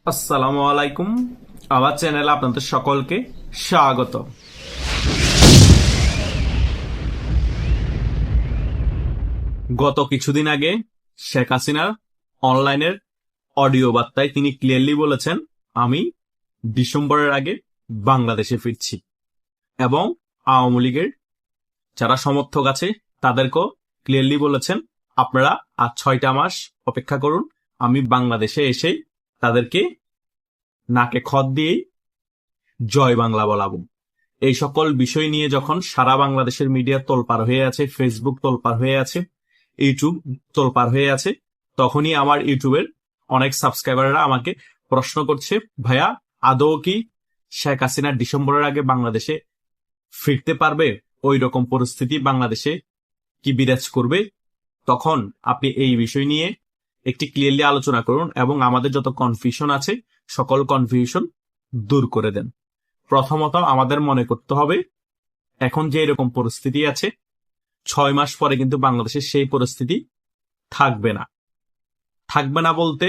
আসসালামু আলাইকুম। আমার চ্যানেলে আপনাদের সকলকে স্বাগত। গত কিছুদিন আগে শেখ হাসিনা অনলাইনের অডিও বার্তায় তিনি ক্লিয়ারলি বলেছেন, আমি ডিসেম্বরের আগে বাংলাদেশে ফিরছি, এবং আওয়ামী লীগের যারা সমর্থক আছে তাদেরকেও ক্লিয়ারলি বলেছেন, আপনারা আর 6টা মাস অপেক্ষা করুন, আমি বাংলাদেশে এসেই তাদেরকে নাকে খত দিয়ে জয় বাংলা বলাবো। এই সকল বিষয় নিয়ে যখন সারা বাংলাদেশের মিডিয়া তোলপাড় হয়ে আছে, ফেসবুক তোলপাড় হয়ে আছে, ইউটিউব তোলপাড় হয়ে আছে, তখনই আমার ইউটিউবের অনেক সাবস্ক্রাইবাররা আমাকে প্রশ্ন করছে, ভাইয়া আদৌ কি শেখ হাসিনা ডিসেম্বরের আগে বাংলাদেশে ফিরতে পারবে? ওই রকম পরিস্থিতি বাংলাদেশে কি বিরাজ করবে? তখন আপনি এই বিষয় নিয়ে একটি ক্লিয়ারলি আলোচনা করুন এবং আমাদের যত কনফিউশন আছে সকল কনফিউশন দূর করে দেন। প্রথমত আমাদের মনে করতে হবে, এখন যে এরকম পরিস্থিতি আছে, 6 মাস পরে কিন্তু বাংলাদেশের সেই পরিস্থিতি থাকবে না। থাকবে না বলতে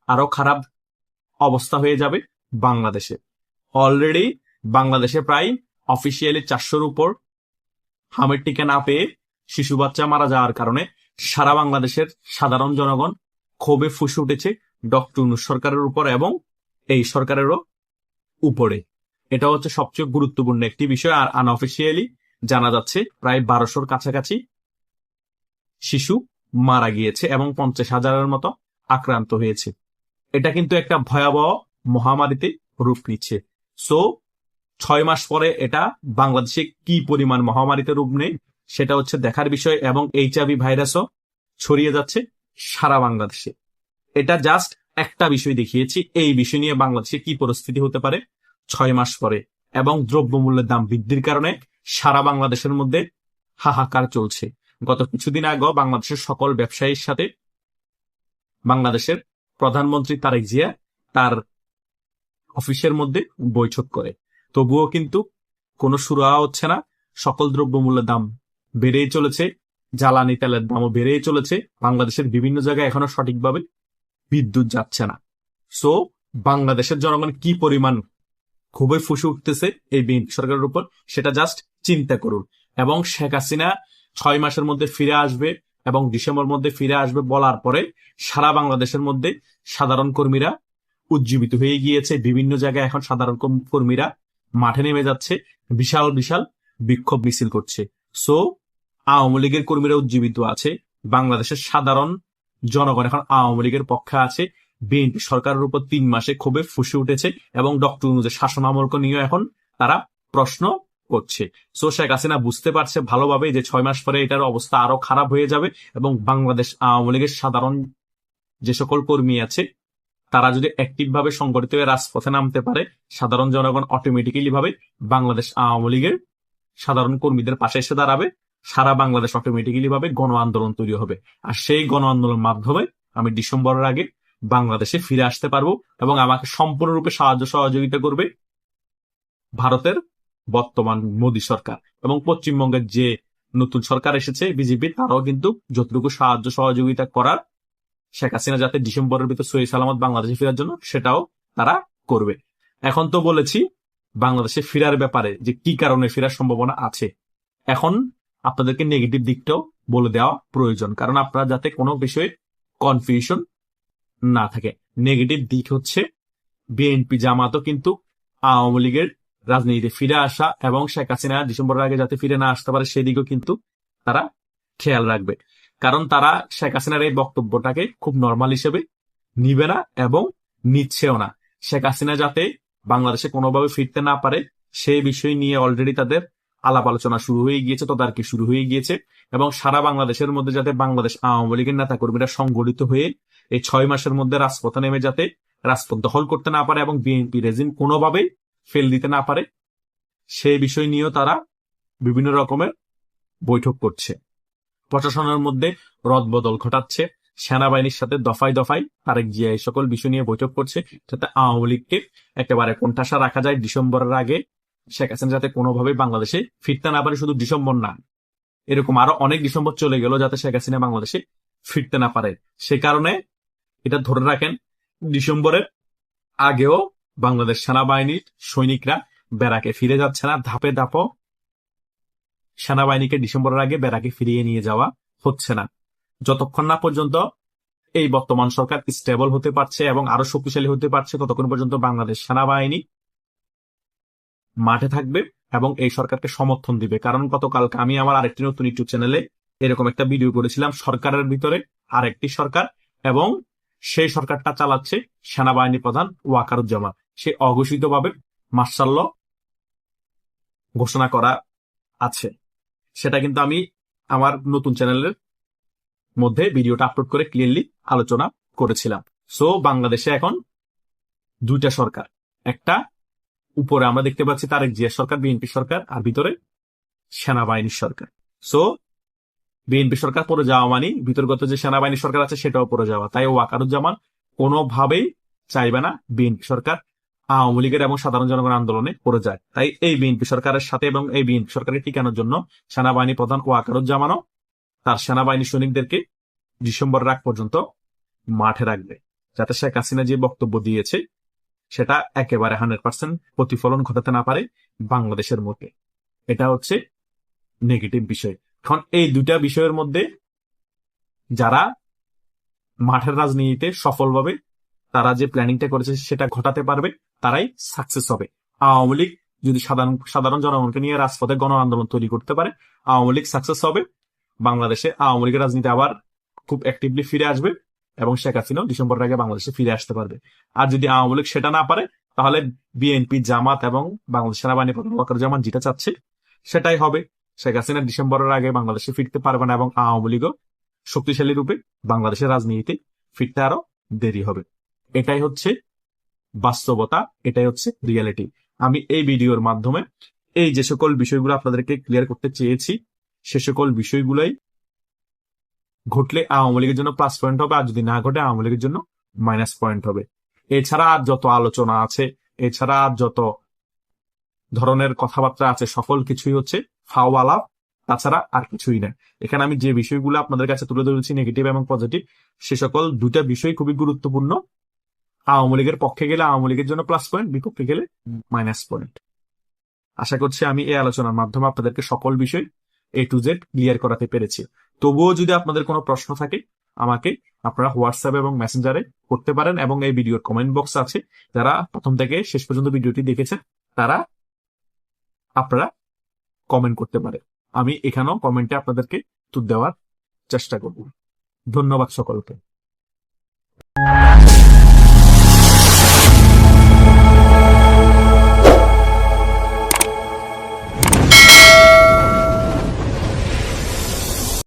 আরো খারাপ অবস্থা হয়ে যাবে বাংলাদেশে। অলরেডি বাংলাদেশে প্রায় অফিসিয়ালি 400-র উপর হামের টিকা না পেয়ে শিশু বাচ্চা মারা যাওয়ার কারণে সারা বাংলাদেশের সাধারণ জনগণ ক্ষোভে ফুঁসে উঠেছে ডক্টর ইউনূস সরকারের উপর এবং এই সরকারেরও উপরে। এটা হচ্ছে সবচেয়ে গুরুত্বপূর্ণ একটি বিষয়। আর আনঅফিসিয়ালি জানা যাচ্ছে প্রায় 1200-র কাছাকাছি শিশু মারা গিয়েছে এবং 50,000-এর মতো আক্রান্ত হয়েছে। এটা কিন্তু একটা ভয়াবহ মহামারীতে রূপ নিচ্ছে। সো 6 মাস পরে এটা বাংলাদেশে কি পরিমাণ মহামারীতে রূপ নেয় সেটা হচ্ছে দেখার বিষয়। এবং এইচআইভি ভাইরাসও ছড়িয়ে যাচ্ছে সারা বাংলাদেশে। এটা জাস্ট একটা বিষয় দেখিয়েছি, এই বিষয় নিয়ে বাংলাদেশে কি পরিস্থিতি হতে পারে 6 মাস পরে। এবং দ্রব্যমূল্যের দাম বৃদ্ধির কারণে সারা বাংলাদেশের মধ্যে হাহাকার চলছে। গত কিছুদিন আগে বাংলাদেশের সকল ব্যবসায়ীর সাথে বাংলাদেশের প্রধানমন্ত্রী তারেক জিয়া তার অফিসের মধ্যে বৈঠক করে, তবুও কিন্তু কোনো সুরাহা হচ্ছে না। সকল দ্রব্যমূল্যের দাম বেড়েই চলেছে, জ্বালানি তেলের দামও বেড়েই চলেছে। বাংলাদেশের বিভিন্ন জায়গায় এখনো সঠিকভাবে বিদ্যুৎ যাচ্ছে না। সো বাংলাদেশের জনগণ কি পরিমাণ খুবই ফুসে উঠতেছে এই বিএনপি সরকারের উপর সেটা জাস্ট চিন্তা করুন। এবং শেখ হাসিনা 6 মাসের মধ্যে ফিরে আসবে এবং ডিসেম্বর মধ্যে ফিরে আসবে বলার পরে সারা বাংলাদেশের মধ্যে সাধারণ কর্মীরা উজ্জীবিত হয়ে গিয়েছে। বিভিন্ন জায়গায় এখন সাধারণ কর্মীরা মাঠে নেমে যাচ্ছে, বিশাল বিশাল বিক্ষোভ মিছিল করছে। সো আওয়ামী লীগের কর্মীরা উজ্জীবিত আছে, বাংলাদেশের সাধারণ জনগণ এখন আওয়ামী লীগের পক্ষে আছে। বিএনপি সরকারের উপর 3 মাসে ক্ষোভে ফুসে উঠেছে এবং ডক্টর ইউনূসের শাসন আমলকে নিয়ে এখন তারা প্রশ্ন করছে। সো শেখ হাসিনা বুঝতে পারছে ভালোভাবে যে 6 মাস পরে এটার অবস্থা আরো খারাপ হয়ে যাবে এবং বাংলাদেশ আওয়ামী লীগের সাধারণ যে সকল কর্মী আছে তারা যদি অ্যাক্টিভ ভাবে সংগঠিত হয়ে রাজপথে নামতে পারে, সাধারণ জনগণ অটোমেটিক্যালি ভাবে বাংলাদেশ আওয়ামী লীগের সাধারণ কর্মীদের পাশে এসে দাঁড়াবে। সারা বাংলাদেশ অটোমেটিক্যালি ভাবে গণ আন্দোলন তৈরি হবে। আর সেই গণ আন্দোলনের মাধ্যমে আমি ডিসেম্বরের আগে বাংলাদেশে ফিরে আসতে পারবো এবং আমাকে সম্পূর্ণরূপে সাহায্য সহযোগিতা করবে ভারতের বর্তমান মোদী সরকার। এবং পশ্চিমবঙ্গের যে নতুন সরকার এসেছে বিজেপি, তারাও কিন্তু যতটুকু সাহায্য সহযোগিতা করার শেখ হাসিনা যাতে ডিসেম্বরের ভিতর সহি সালামত বাংলাদেশে ফেরার জন্য সেটাও তারা করবে। এখন তো বলেছি বাংলাদেশে ফেরার ব্যাপারে যে কি কারণে ফেরার সম্ভাবনা আছে। এখন আপনাদেরকে নেগেটিভ দিকটাও বলে দেওয়া প্রয়োজন, কারণ আপনারা যাতে কোনো বিষয়ে কনফিউশন না থাকে। নেগেটিভ দিক হচ্ছে বিএনপি জামাতও কিন্তু আওয়ামী লীগের রাজনীতিতে ফিরে আসা এবং শেখ হাসিনা ডিসেম্বরের আগে যাতে ফিরে না আসতে পারে সেদিকেও কিন্তু তারা খেয়াল রাখবে। কারণ তারা শেখ হাসিনার এই বক্তব্যটাকে খুব নর্মাল হিসেবে নিবে না এবং নিচ্ছেও না। শেখ হাসিনা যাতে বাংলাদেশে কোনোভাবে ফিরতে না পারে সেই বিষয় নিয়ে অলরেডি তাদের আলাপ আলোচনা শুরু হয়ে গিয়েছে, তদারকি শুরু হয়ে গিয়েছে। এবং সারা বাংলাদেশের মধ্যে যাতে বাংলাদেশ আওয়ামী লীগের নেতা কর্মীরা সংগঠিত হয়ে এই 6 মাসের মধ্যে রাজপথে নেমে যাতে রাজপথ দখল করতে না পারে এবং বিএনপি রেজিম কোনোভাবেই ফেল দিতে না পারে সেই বিষয় নিয়েও তারা বিভিন্ন রকমের বৈঠক করছে। প্রশাসনের মধ্যে রদবদল ঘটাচ্ছে, সেনাবাহিনীর সাথে দফায় দফায় তারেক জিয়া এই সকল বিষয় নিয়ে বৈঠক করছে যাতে আওয়ামী লীগকে একেবারে কোণঠাসা রাখা যায় ডিসেম্বরের আগে। শেখ হাসিনা যাতে কোনোভাবেই বাংলাদেশে ফিরতে না পারে, শুধু ডিসেম্বর না, এরকম আরো অনেক ডিসেম্বর চলে গেল যাতে শেখ হাসিনা বাংলাদেশে ফিরতে না পারে। সে কারণে এটা ধরে রাখেন ডিসেম্বরের আগেও বাংলাদেশ সেনাবাহিনীর সৈনিকরা ব্যারাকে ফিরে যাচ্ছে না, ধাপে ধাপে সেনাবাহিনীকে ডিসেম্বরের আগে ব্যারাকে ফিরিয়ে নিয়ে যাওয়া হচ্ছে না। যতক্ষণ না পর্যন্ত এই বর্তমান সরকার স্টেবল হতে পারছে এবং আরো শক্তিশালী হতে পারছে, ততক্ষণ পর্যন্ত বাংলাদেশ সেনাবাহিনী মাঠে থাকবে এবং এই সরকারকে সমর্থন দিবে। কারণ গতকালকে আমি আমার আরেকটি নতুন ইউটিউব চ্যানেলে এরকম একটা ভিডিও করেছিলাম, সরকারের ভিতরে আরেকটি সরকার এবং সেই সরকারটা চালাচ্ছে সেনাবাহিনী প্রধান ওয়াকারুজ্জামান। সে অঘোষিতভাবে মার্শাল ল ঘোষণা করা আছে। সেটা কিন্তু আমি আমার নতুন চ্যানেলের মধ্যে ভিডিওটা আপলোড করে ক্লিয়ারলি আলোচনা করেছিলাম। সো বাংলাদেশে এখন দুইটা সরকার, একটা উপরে আমরা দেখতে পাচ্ছি তারেক জিয়া সরকার, বিএনপি সরকার, আর ভিতরে সেনাবাহিনীর সরকার। সো বিএনপি সরকার পড়ে যাওয়া মানে ভিতরগত যে সেনাবাহিনী সরকার আছে সেটাও পড়ে যাওয়া। তাই ওয়াকারুজ্জামান কোনোভাবেই চাইবে না বিএনপি সরকার আওয়ামী লীগের এবং সাধারণ জনগণ আন্দোলনে পড়ে যায়। তাই এই বিএনপি সরকারের সাথে এবং এই বিএনপি সরকারকে টিকানোর জন্য সেনাবাহিনী প্রধান ওয়াকারুজ্জামানও তার সেনাবাহিনী সৈনিকদেরকে ডিসেম্বরের আগ পর্যন্ত মাঠে রাখবে, যাতে শেখ হাসিনা যে বক্তব্য দিয়েছে সেটা একেবারে 100% প্রতিফলন ঘটাতে না পারে বাংলাদেশের মধ্যে। এটা হচ্ছে নেগেটিভ বিষয়। এখন এই দুইটা বিষয়ের মধ্যে যারা মাঠের রাজনীতিতে সফলভাবে তারা যে প্ল্যানিংটা করেছে সেটা ঘটাতে পারবে তারাই সাকসেস হবে। আওয়ামী লীগ যদি সাধারণ জনগণকে নিয়ে রাজপথে গণ আন্দোলন তৈরি করতে পারে, আওয়ামী লীগ সাকসেস হবে, বাংলাদেশে আওয়ামী লীগের রাজনীতি আবার খুব অ্যাক্টিভলি ফিরে আসবে এবং শেখ হাসিনাও ডিসেম্বরের আগে বাংলাদেশে ফিরে আসতে পারবে। আর যদি আওয়ামী লীগ সেটা না পারে, তাহলে বিএনপি, জামাত এবং বাংলাদেশ সেনাবাহিনী প্রধান ওয়াকারুজ্জামান যেটা চাচ্ছে সেটাই হবে। শেখ হাসিনা ডিসেম্বরের আগে বাংলাদেশে ফিরতে পারবে না এবং আওয়ামী লীগও শক্তিশালী রূপে বাংলাদেশের রাজনীতিতে ফিরতে আরো দেরি হবে। এটাই হচ্ছে বাস্তবতা, এটাই হচ্ছে রিয়েলিটি। আমি এই ভিডিওর মাধ্যমে এই যে সকল বিষয়গুলো আপনাদেরকে ক্লিয়ার করতে চেয়েছি, সে সকল বিষয়গুলোই ঘটলে আওয়ামী লীগের জন্য প্লাস পয়েন্ট হবে, আর যদি না ঘটে আওয়ামী লীগের জন্য মাইনাস পয়েন্ট হবে। এছাড়া আর যত আলোচনা আছে, এছাড়া আর যত ধরনের কথাবার্তা আছে, সকল কিছুই হচ্ছে ফাওয়ালা, তাছাড়া আর কিছুই না। এখানে আমি যে বিষয়গুলো আপনাদের কাছে তুলে ধরেছি নেগেটিভ এবং পজিটিভ, সে সকল দুটা বিষয় খুবই গুরুত্বপূর্ণ। আওয়ামী লীগের পক্ষে গেলে আওয়ামী লীগের জন্য প্লাস পয়েন্ট, বিপক্ষে গেলে মাইনাস পয়েন্ট। আশা করছি আমি এই আলোচনার মাধ্যমে আপনাদেরকে সকল বিষয় A to Z ক্লিয়ার করাতে পেরেছি। তবুও যদি আপনাদের কোনো প্রশ্ন থাকে আমাকে আপনারা হোয়াটসঅ্যাপ এবং মেসেঞ্জারে করতে পারেন, এবং এই ভিডিওর কমেন্ট বক্স আছে, যারা প্রথম থেকে শেষ পর্যন্ত ভিডিওটি দেখেছেন তারা আপনারা কমেন্ট করতে পারে। আমি এখানেও কমেন্টে আপনাদেরকে উত্তর দেওয়ার চেষ্টা করব। ধন্যবাদ সকলকে।